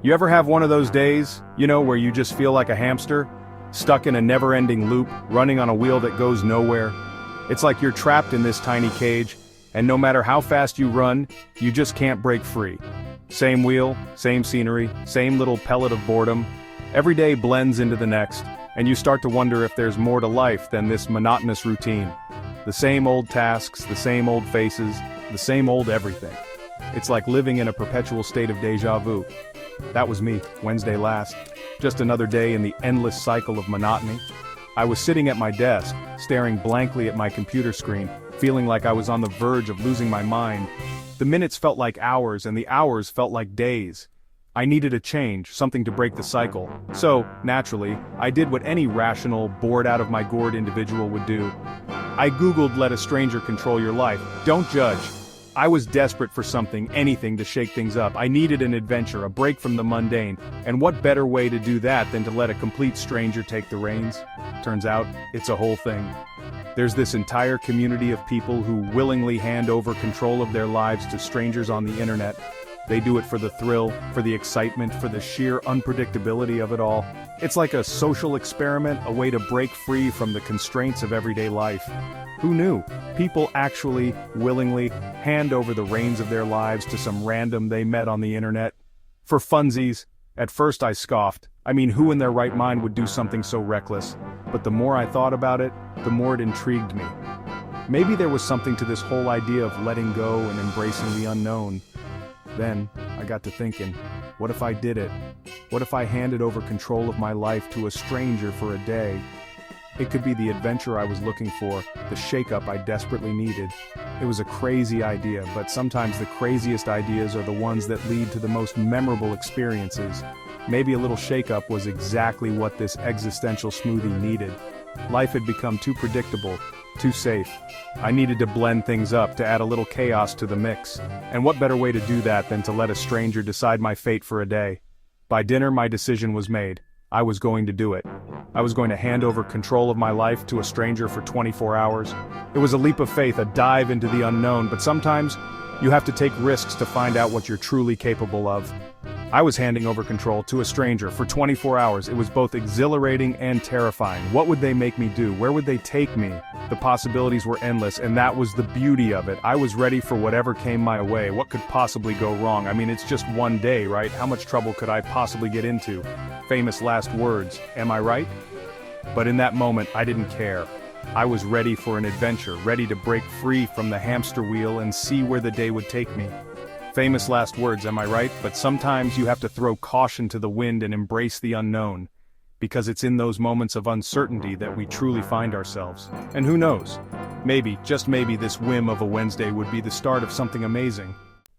You ever have one of those days, where you just feel like a hamster? Stuck in a never-ending loop, running on a wheel that goes nowhere? It's like you're trapped in this tiny cage, and no matter how fast you run, you just can't break free. Same wheel, same scenery, same little pellet of boredom. Every day blends into the next, and you start to wonder if there's more to life than this monotonous routine. The same old tasks, the same old faces, the same old everything. It's like living in a perpetual state of déjà vu. That was me, Wednesday last. Just another day in the endless cycle of monotony. I was sitting at my desk, staring blankly at my computer screen, feeling like I was on the verge of losing my mind. The minutes felt like hours and the hours felt like days. I needed a change, something to break the cycle. So, naturally, I did what any rational, bored-out-of-my-gourd individual would do. I googled "let a stranger control your life." Don't judge. I was desperate for something, anything to shake things up. I needed an adventure, a break from the mundane, and what better way to do that than to let a complete stranger take the reins? Turns out, it's a whole thing. There's this entire community of people who willingly hand over control of their lives to strangers on the internet. They do it for the thrill, for the excitement, for the sheer unpredictability of it all. It's like a social experiment, a way to break free from the constraints of everyday life. Who knew? People actually, willingly, hand over the reins of their lives to some random they met on the internet. For funsies. At first I scoffed. I mean, who in their right mind would do something so reckless? But the more I thought about it, the more it intrigued me. Maybe there was something to this whole idea of letting go and embracing the unknown. Then, I got to thinking, what if I did it? What if I handed over control of my life to a stranger for a day? It could be the adventure I was looking for, the shake-up I desperately needed. It was a crazy idea, but sometimes the craziest ideas are the ones that lead to the most memorable experiences. Maybe a little shake-up was exactly what this existential smoothie needed. Life had become too predictable, too safe. I needed to blend things up, to add a little chaos to the mix. And what better way to do that than to let a stranger decide my fate for a day? By dinner, my decision was made. I was going to do it. I was going to hand over control of my life to a stranger for 24 hours. It was a leap of faith, a dive into the unknown, but sometimes you have to take risks to find out what you're truly capable of. I was handing over control to a stranger for 24 hours. It was both exhilarating and terrifying. What would they make me do? Where would they take me? The possibilities were endless, and that was the beauty of it. I was ready for whatever came my way. What could possibly go wrong? I mean, it's just one day, right? How much trouble could I possibly get into? Famous last words, am I right? But in that moment, I didn't care. I was ready for an adventure, ready to break free from the hamster wheel and see where the day would take me. Famous last words, am I right? But sometimes you have to throw caution to the wind and embrace the unknown. Because it's in those moments of uncertainty that we truly find ourselves. And who knows? Maybe, just maybe, this whim of a Wednesday would be the start of something amazing.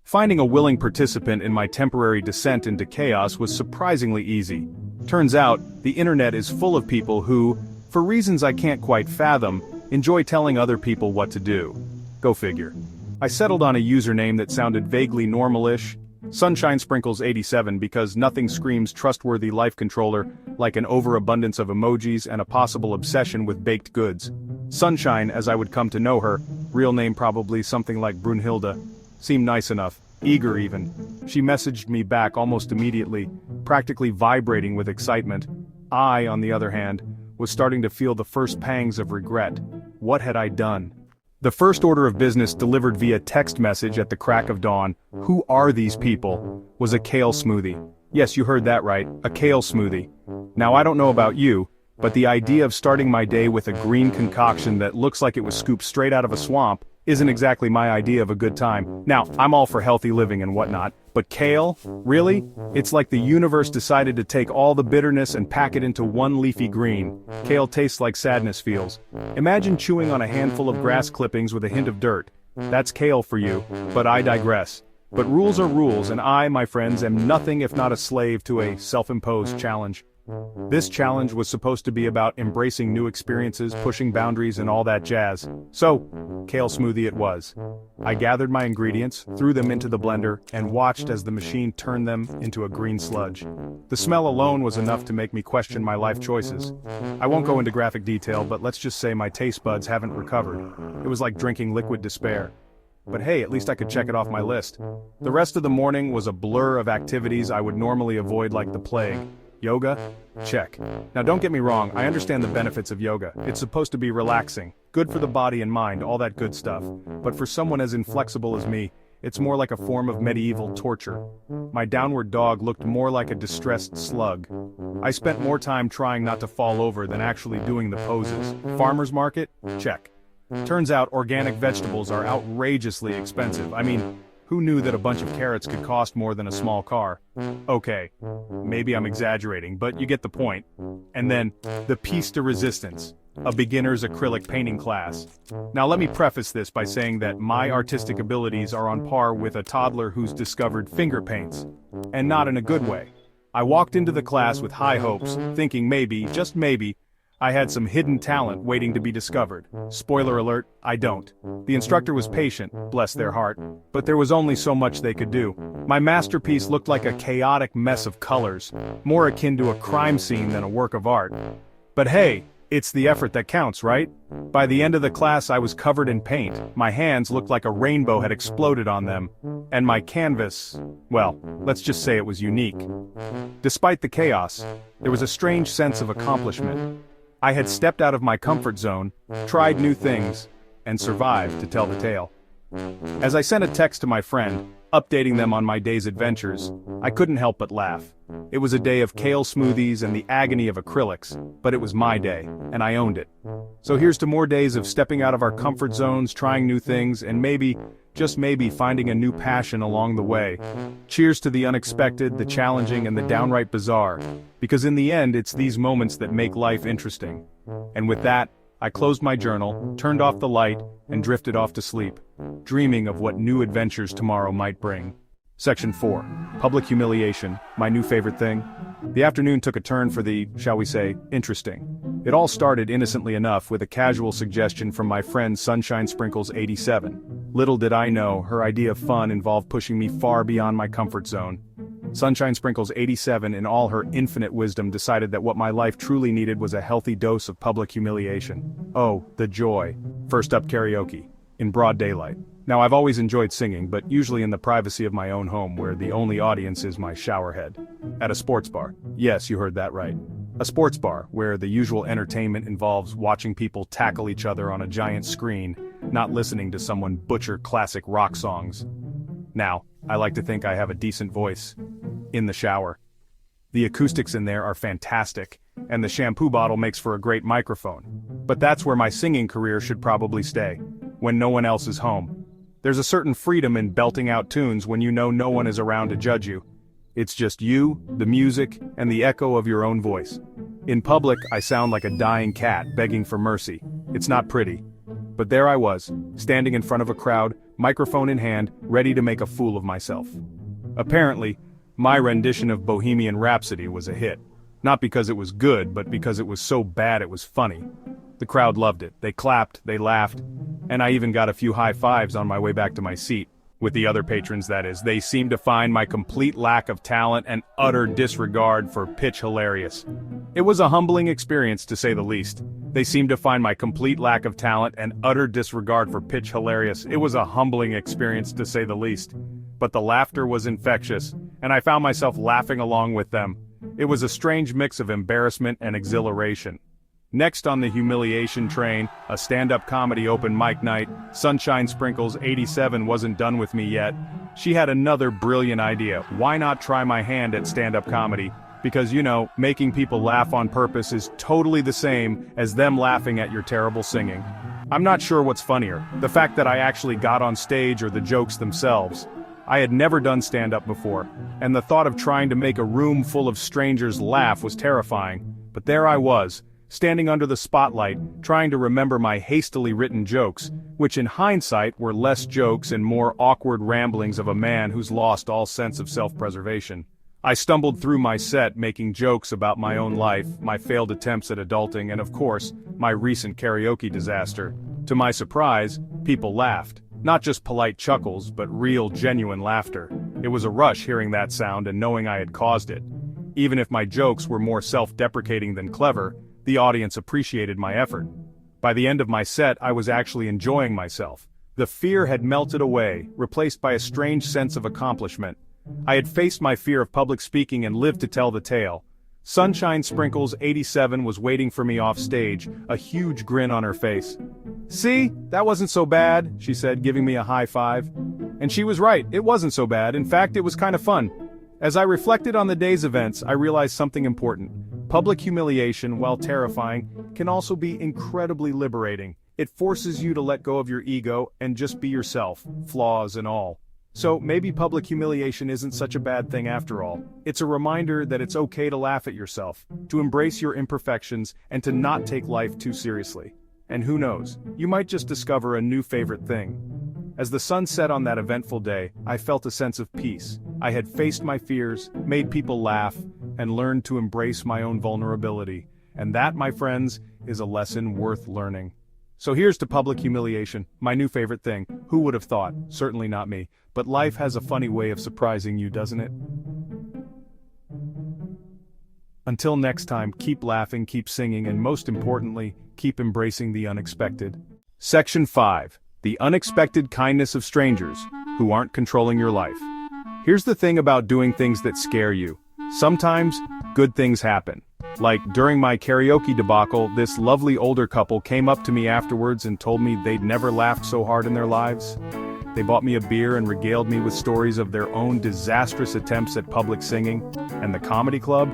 Finding a willing participant in my temporary descent into chaos was surprisingly easy. Turns out, the internet is full of people who, for reasons I can't quite fathom, enjoy telling other people what to do. Go figure. I settled on a username that sounded vaguely normal-ish, Sunshine Sprinkles 87, because nothing screams trustworthy life controller like an overabundance of emojis and a possible obsession with baked goods. Sunshine, as I would come to know her, real name probably something like Brunhilde, seemed nice enough, eager even. She messaged me back almost immediately, practically vibrating with excitement. I, on the other hand, was starting to feel the first pangs of regret. What had I done? The first order of business delivered via text message at the crack of dawn, "Who are these people?" was a kale smoothie. Yes, you heard that right, a kale smoothie. Now I don't know about you, but the idea of starting my day with a green concoction that looks like it was scooped straight out of a swamp isn't exactly my idea of a good time. Now, I'm all for healthy living and whatnot, but kale? Really? It's like the universe decided to take all the bitterness and pack it into one leafy green. Kale tastes like sadness feels. Imagine chewing on a handful of grass clippings with a hint of dirt. That's kale for you, but I digress. But rules are rules, and I, my friends, am nothing if not a slave to a self-imposed challenge. This challenge was supposed to be about embracing new experiences, pushing boundaries, and all that jazz. So, kale smoothie it was. I gathered my ingredients, threw them into the blender, and watched as the machine turned them into a green sludge. The smell alone was enough to make me question my life choices. I won't go into graphic detail, but let's just say my taste buds haven't recovered. It was like drinking liquid despair. but hey, at least I could check it off my list. The rest of the morning was a blur of activities I would normally avoid like the plague. Yoga? Check. Now don't get me wrong, I understand the benefits of yoga. It's supposed to be relaxing, good for the body and mind, all that good stuff. But for someone as inflexible as me, it's more like a form of medieval torture. My downward dog looked more like a distressed slug. I spent more time trying not to fall over than actually doing the poses. Farmer's market? Check. Turns out organic vegetables are outrageously expensive. I mean, who knew that a bunch of carrots could cost more than a small car? Okay, maybe I'm exaggerating, but you get the point. And then, the piece de resistance, a beginner's acrylic painting class. Now let me preface this by saying that my artistic abilities are on par with a toddler who's discovered finger paints. And not in a good way. I walked into the class with high hopes, thinking maybe, just maybe, I had some hidden talent waiting to be discovered. Spoiler alert, I don't. The instructor was patient, bless their heart, but there was only so much they could do. My masterpiece looked like a chaotic mess of colors, more akin to a crime scene than a work of art. But hey, it's the effort that counts, right? By the end of the class I was covered in paint, my hands looked like a rainbow had exploded on them, and my canvas, well, let's just say it was unique. Despite the chaos, there was a strange sense of accomplishment. I had stepped out of my comfort zone, tried new things, and survived to tell the tale. As I sent a text to my friend, updating them on my day's adventures, I couldn't help but laugh. It was a day of kale smoothies and the agony of acrylics, but it was my day, and I owned it. So here's to more days of stepping out of our comfort zones, trying new things, and maybe, just maybe, finding a new passion along the way. Cheers to the unexpected, the challenging, and the downright bizarre, because in the end it's these moments that make life interesting. And with that, I closed my journal, turned off the light, and drifted off to sleep, dreaming of what new adventures tomorrow might bring. Section 4. Public humiliation, my new favorite thing. The afternoon took a turn for the, shall we say, interesting. It all started innocently enough with a casual suggestion from my friend Sunshine Sprinkles 87. Little did I know, her idea of fun involved pushing me far beyond my comfort zone. Sunshine Sprinkles 87 in all her infinite wisdom decided that what my life truly needed was a healthy dose of public humiliation. Oh, the joy. First up, karaoke. In broad daylight. Now I've always enjoyed singing, but usually in the privacy of my own home where the only audience is my shower head. At a sports bar. Yes, you heard that right. A sports bar, where the usual entertainment involves watching people tackle each other on a giant screen, not listening to someone butcher classic rock songs. Now, I like to think I have a decent voice. In the shower. The acoustics in there are fantastic, and the shampoo bottle makes for a great microphone. But that's where my singing career should probably stay, when no one else is home. There's a certain freedom in belting out tunes when you know no one is around to judge you. It's just you, the music, and the echo of your own voice. In public, I sound like a dying cat begging for mercy. It's not pretty. But there I was, standing in front of a crowd, microphone in hand, ready to make a fool of myself. Apparently, my rendition of Bohemian Rhapsody was a hit. Not because it was good, but because it was so bad it was funny. The crowd loved it. They clapped, they laughed, and I even got a few high fives on my way back to my seat. With the other patrons, that is. They seemed to find my complete lack of talent and utter disregard for pitch hilarious. It was a humbling experience, to say the least. They seemed to find my complete lack of talent and utter disregard for pitch hilarious. It was a humbling experience, to say the least. But the laughter was infectious, and I found myself laughing along with them. It was a strange mix of embarrassment and exhilaration. Next on the humiliation train, a stand-up comedy open mic night. Sunshine Sprinkles 87 wasn't done with me yet. She had another brilliant idea. Why not try my hand at stand-up comedy? Because, you know, making people laugh on purpose is totally the same as them laughing at your terrible singing. I'm not sure what's funnier, the fact that I actually got on stage or the jokes themselves. I had never done stand-up before, and the thought of trying to make a room full of strangers laugh was terrifying. But there I was, standing under the spotlight, trying to remember my hastily written jokes, which in hindsight were less jokes and more awkward ramblings of a man who's lost all sense of self-preservation. I stumbled through my set making jokes about my own life, my failed attempts at adulting, and of course, my recent karaoke disaster. To my surprise, people laughed. Not just polite chuckles, but real, genuine laughter. It was a rush hearing that sound and knowing I had caused it. Even if my jokes were more self-deprecating than clever, the audience appreciated my effort. By the end of my set, I was actually enjoying myself. The fear had melted away, replaced by a strange sense of accomplishment. I had faced my fear of public speaking and lived to tell the tale. Sunshine Sprinkles 87 was waiting for me off stage, a huge grin on her face. "See, that wasn't so bad," she said, giving me a high five. And she was right, it wasn't so bad. In fact, it was kind of fun. As I reflected on the day's events, I realized something important. Public humiliation, while terrifying, can also be incredibly liberating. It forces you to let go of your ego and just be yourself, flaws and all. So maybe public humiliation isn't such a bad thing after all. It's a reminder that it's okay to laugh at yourself, to embrace your imperfections, and to not take life too seriously. And who knows, you might just discover a new favorite thing. As the sun set on that eventful day, I felt a sense of peace. I had faced my fears, made people laugh, and learned to embrace my own vulnerability. And that, my friends, is a lesson worth learning. So here's to public humiliation, my new favorite thing. Who would have thought? Certainly not me. But life has a funny way of surprising you, doesn't it? Until next time, keep laughing, keep singing, and most importantly, keep embracing the unexpected. Section 5. The unexpected kindness of strangers who aren't controlling your life. Here's the thing about doing things that scare you. Sometimes, good things happen. Like during my karaoke debacle, this lovely older couple came up to me afterwards and told me they'd never laughed so hard in their lives. They bought me a beer and regaled me with stories of their own disastrous attempts at public singing. And the comedy club?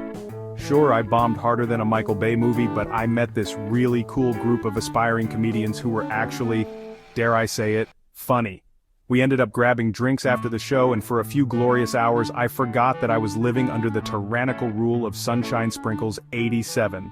Sure, I bombed harder than a Michael Bay movie, but I met this really cool group of aspiring comedians who were actually, dare I say it, funny. We ended up grabbing drinks after the show, and for a few glorious hours I forgot that I was living under the tyrannical rule of Sunshine Sprinkles 87.